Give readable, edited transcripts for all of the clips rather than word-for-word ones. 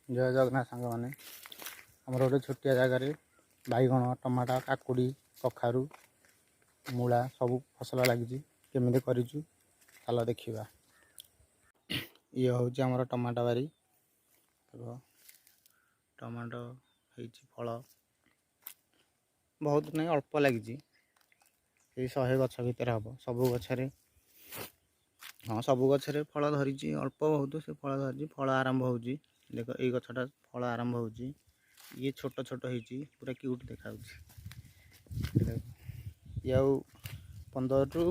जय जगन्नाथ सांग मैंने आमर गोटे छोटिया जगार बैगण टमाटो काकुड़ी कखारू मूला सब फसल लगी केमी करूँ चल देखा। ये हूँ आमर टमाटो बारी टमाटो फल बहुत नहीं अल्प लगी 100 गछ भितर हम सबू गचरे हाँ सबू गचरे फल धरी अल्प बहुत से फल धरी फल आरंभ हो देख ये गछटा फल आरंभ हो ये छोट छोट हो पूरा क्यूट देखा ये 15 ରୁ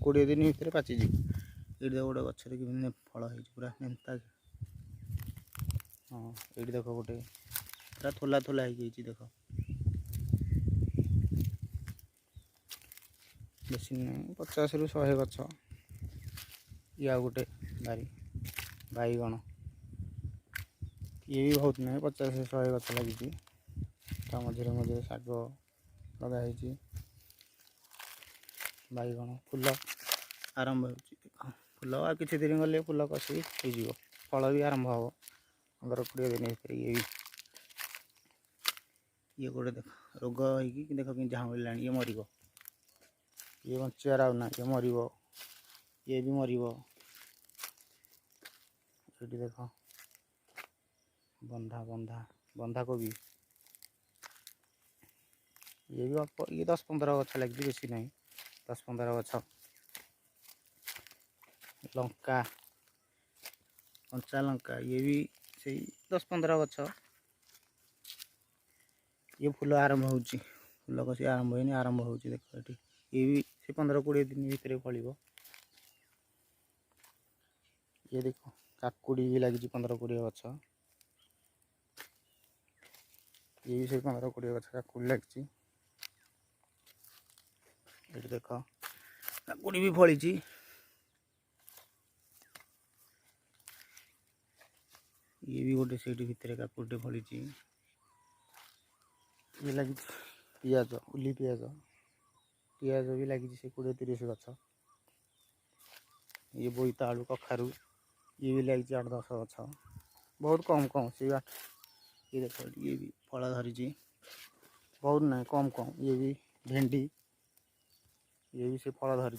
20 दिन भितर पाचिज ये गोटे गचर कि फल हो पूरा नेता हाँ ये देख गोटे पूरा थोला थोला हो देख बेसी नहीं 50 ରୁ 100 गछ या गोटे बारी बैगण ये भी बहुत नहीं 50 से 100 गछ लगी मझे मझे शाग लगाई बैगण फुल आरंभ हो फुल आ कि दिन गले फुल कषि हो फल भी आरंभ हम 15-20 दिन भर ये गोटे देख रोग हो देख कि झाऊला ये मर ये बचार आना ये मर ये भी मर देख बंधा बंधा बंधा कोबी ये भी अल्प ये 10-15 गछ लगी बेसी नहीं 10-15 गछ लंका कंचा लंका ये भी से 10-15 गछ ये फूल आरंभ हो फूल कषि आरंभ हो देख ये भी से 15-20 दिन भितर फल ये देख काकुड़ी भी लगी 15-20 गछ ये भी से 15-20 गछ काकुड़ी लगी ये देख काकुड़ी भी फली ये भी गोटे से भितर काकुड़ी फली ये लगी पियाज उली पियाज पियाज भी लगी से 20-30 गछ ये बोईतालु कखारू ये भी लगी 8-10 गछ बहुत कम कम से ये देख ये भी फल धरी बहुत नहीं कम कम ये भी भेंडी ये भी से फल धरी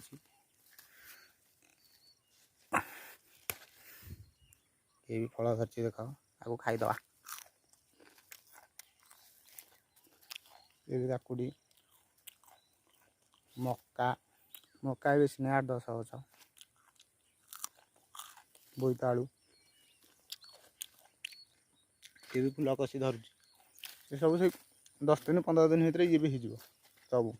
ये भी फल धरी देख आपको खाईदवा ये भी काकुड़ी मक्का मक्का बेसी नहीं 8-10 गछ बोईतालु ये भी फूल कषि धर ये सब से 10-15 दिन भितर ये भी हो सब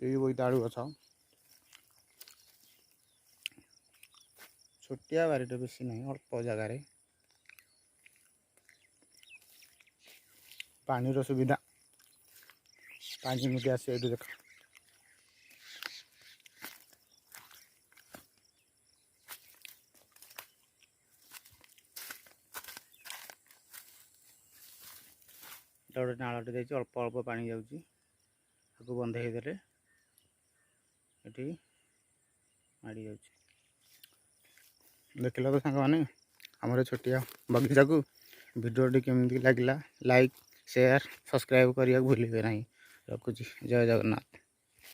ये बोईतालु गछ छोटिया बारीटे बेसी नहीं अल्प जगार पानी सुविधा पानी मुझे आसे देख गोटे नालटे देखिए अल्प अल्प पानी जाऊँ बंधेदेले ये माड़ी जा देख लो सांग मैंने आमर छोटिया बगीचा को वीडियो केमी लगे लाइक शेयर सब्सक्राइब करने भूलिए ना। रखुची जय जगन्नाथ।